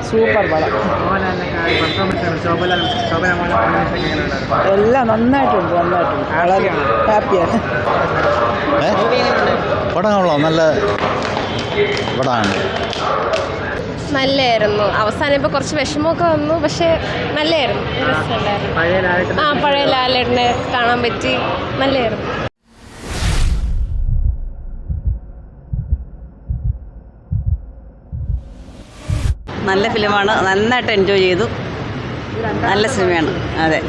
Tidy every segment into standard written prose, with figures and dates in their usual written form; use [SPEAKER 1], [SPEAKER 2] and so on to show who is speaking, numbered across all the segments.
[SPEAKER 1] Super പടം. എല്ലാം നന്നായിട്ടുണ്ട്. വളരെ ഹാപ്പിയാണ്.
[SPEAKER 2] പടം കൊള്ളാം, നല്ല പടമാണ്.
[SPEAKER 3] നല്ലായിരുന്നു. അവസാനം ഇപ്പോൾ കുറച്ച് വിഷമമൊക്കെ വന്നു, പക്ഷേ നല്ലായിരുന്നു. രസമുണ്ടായിരുന്നു. പഴയ ലാലേട്ടനെ കാണാൻ പറ്റി. നല്ലായിരുന്നു.
[SPEAKER 4] നല്ല ഫിലിമാണ്. നന്നായിട്ട് എൻജോയ് ചെയ്തു. നല്ല സിനിമയാണ്. അതെ,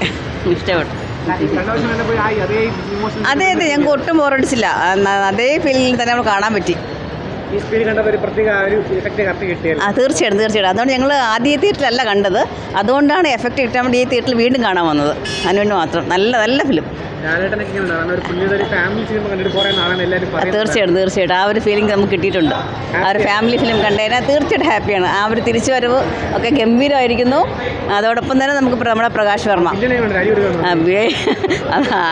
[SPEAKER 4] ഇഷ്ടപ്പെട്ടു. അതെ ഞങ്ങൾക്ക് ഒട്ടും ബോറടിച്ചില്ല. അതേ ഫീലിൽ തന്നെ നമ്മൾ കാണാൻ പറ്റി. തീർച്ചയായിട്ടും. അതുകൊണ്ട് ഞങ്ങൾ ആദ്യ തിയേറ്ററിലല്ല കണ്ടത്. അതുകൊണ്ടാണ് എഫക്റ്റ് കിട്ടാൻ വേണ്ടി ഈ തിയേറ്ററിൽ വീണ്ടും കാണാൻ വന്നത്. അതിനുവേണ്ടി മാത്രം. നല്ല ഫിലിം. തീർച്ചയായിട്ടും ആ ഒരു ഫീലിംഗ് നമുക്ക് കിട്ടിയിട്ടുണ്ട്. ആ ഒരു ഫാമിലി ഫിലിം കണ്ടതിനാൽ തീർച്ചയായിട്ടും ഹാപ്പിയാണ്. ആ ഒരു തിരിച്ചുവരവ് ഒക്കെ ഗംഭീരമായിരിക്കുന്നു. അതോടൊപ്പം തന്നെ നമുക്ക് നമ്മുടെ പ്രകാശ് വർമ്മ,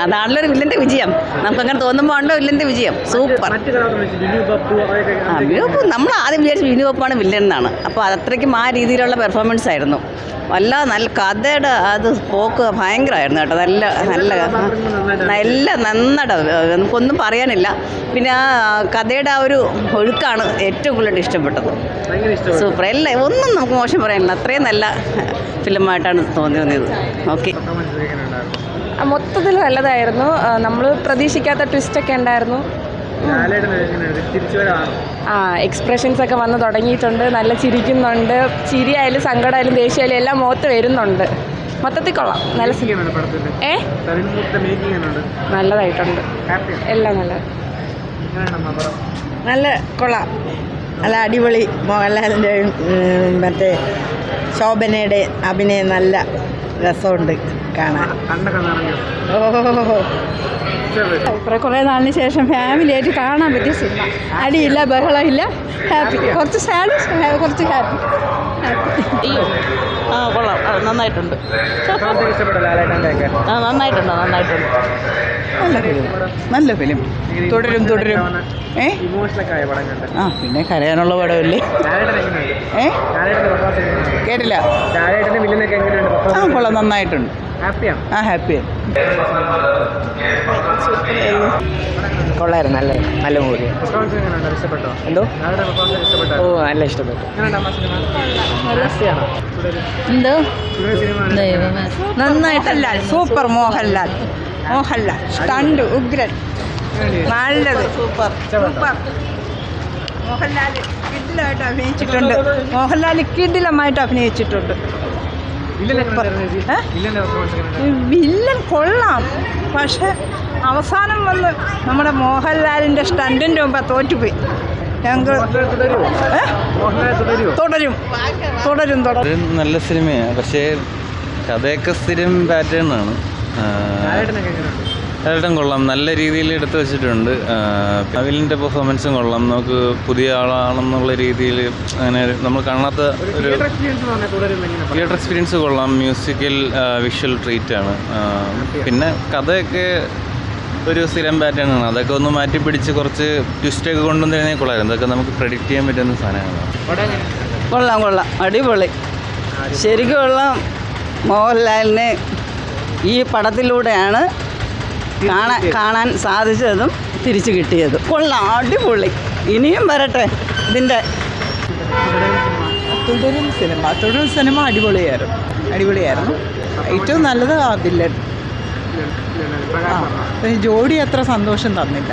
[SPEAKER 4] അതാണല്ലോ ഒരു വില്ലൻ്റെ വിജയം. നമുക്കങ്ങനെ തോന്നുമ്പോൾ ആണല്ലോ വില്ലൻ്റെ വിജയം. സൂപ്പർ. നമ്മൾ ആദ്യം വിചാരിച്ചു വിനു ബപ്പുവാണ് വില്ലൻ എന്നാണ്. അപ്പോൾ അത്രയ്ക്കും ആ രീതിയിലുള്ള പെർഫോമൻസ് ആയിരുന്നു. നല്ല കഥയുടെ അത് പോക്ക് ഭയങ്കരമായിരുന്നു കേട്ടോ. നന്നായിട്ട് നമുക്കൊന്നും പറയാനില്ല. പിന്നെ ആ കഥയുടെ ആ ഒരു ഒഴുക്കാണ് ഏറ്റവും കൂടുതൽ ഇഷ്ടപ്പെട്ടത്. സൂപ്പർ. ഒന്നും നമുക്ക് മോശം പറയാനില്ല. അത്രയും നല്ല ഫിലിമായിട്ടാണ് തോന്നിയത്. ഓക്കെ,
[SPEAKER 3] മൊത്തത്തിൽ നല്ലതായിരുന്നു. നമ്മൾ പ്രതീക്ഷിക്കാത്ത ട്വിസ്റ്റൊക്കെ ഉണ്ടായിരുന്നു. എക്സ്പ്രഷൻസ് ഒക്കെ വന്ന് തുടങ്ങിയിട്ടുണ്ട്. നല്ല ചിരിക്കുന്നുണ്ട്. ചിരിയായാലും സങ്കടമായാലും ദേഷ്യമായാലും എല്ലാം മുഖത്ത് വരുന്നുണ്ട്. മൊത്തത്തിൽ കൊള്ളാം. നല്ല നല്ലതായിട്ടുണ്ട്. എല്ലാം
[SPEAKER 1] നല്ല കൊള്ളാം. നല്ല അടിപൊളി. മോഹൻലാലിൻ്റെയും മറ്റേ ശോഭനയുടെ അഭിനയം നല്ല രസമുണ്ട് കാണാൻ. കുറേ നാളിന് ശേഷം ഫാമിലിയായിട്ട് കാണാൻ പറ്റിയ സിനിമ. അടിയില്ല, ബഹളമില്ല, ഹാപ്പി. കുറച്ച് സാഡ്, കുറച്ച് ഹാപ്പി.
[SPEAKER 4] കൊള്ളാം. നന്നായിട്ടുണ്ട്.
[SPEAKER 1] നല്ല ഫിലിം. തുടരും. പിന്നെ കരയാനുള്ള പടമല്ലേ. കേട്ടില്ല. കൊള്ളാം. നന്നായിട്ടുണ്ട്. ഹാപ്പിയാണ്. കൊള്ളായിരുന്നു. നല്ല മൂവി. എന്തോ നല്ല ഇഷ്ടപ്പെട്ടു. എന്തോ നന്നായിട്ടല്ല. സൂപ്പർ. മോഹൻലാൽ സ്റ്റണ്ട് ഉഗ്രൻ. നല്ലത്. സൂപ്പർ. മോഹൻലാൽ കിടിലമായിട്ട് അഭിനയിച്ചിട്ടുണ്ട്. വില്ലൻ കൊള്ളാം. പക്ഷെ അവസാനം വന്ന് നമ്മുടെ മോഹൻലാലിൻ്റെ സ്റ്റണ്ടിൻ്റെ മുമ്പ് തോറ്റുപോയി. ഞങ്ങൾ തുടരും.
[SPEAKER 2] നല്ല സിനിമയാണ്. പക്ഷേ കഥയൊക്കെ സ്ഥിരം പാറ്റേൺ ആണ്. ലാലേട്ടൻ കൊള്ളാം. നല്ല രീതിയിൽ എടുത്തു വെച്ചിട്ടുണ്ട്. വില്ലൻ്റെ പെർഫോമൻസും കൊള്ളാം. നമുക്ക് പുതിയ ആളാണെന്നുള്ള രീതിയിൽ അങ്ങനെ നമ്മൾ കാണാത്ത ഒരു തിയേറ്റർ എക്സ്പീരിയൻസ് കൊള്ളാം. മ്യൂസിക്കൽ വിഷ്വൽ ട്രീറ്റ് ആണ്. പിന്നെ കഥയൊക്കെ ഒരു സ്ഥിരം പാറ്റേൺ ആണ്. അതൊക്കെ ഒന്ന് മാറ്റി പിടിച്ച് കുറച്ച് ട്വിസ്റ്റൊക്കെ കൊണ്ടുവന്നിരുന്നേ കൊള്ളായിരുന്നു. അതൊക്കെ നമുക്ക് പ്രെഡിക്റ്റ് ചെയ്യാൻ പറ്റുന്ന സാധനങ്ങളാണ്.
[SPEAKER 4] കൊള്ളാം. അടിപൊളി. ശരിക്കും കൊള്ളാം. മോഹൻലാലിനെ ഈ പടത്തിലൂടെയാണ് കാണാൻ സാധിച്ചതും തിരിച്ചു കിട്ടിയതും. കൊള്ളാം. അടിപൊളി. ഇനിയും വരട്ടെ ഇതിൻ്റെ
[SPEAKER 1] തുടരും സിനിമ. അടിപൊളിയായിരുന്നു. ഏറ്റവും നല്ലത് ആ വില്ലൻ. ജോഡി അത്ര സന്തോഷം തന്നില്ല.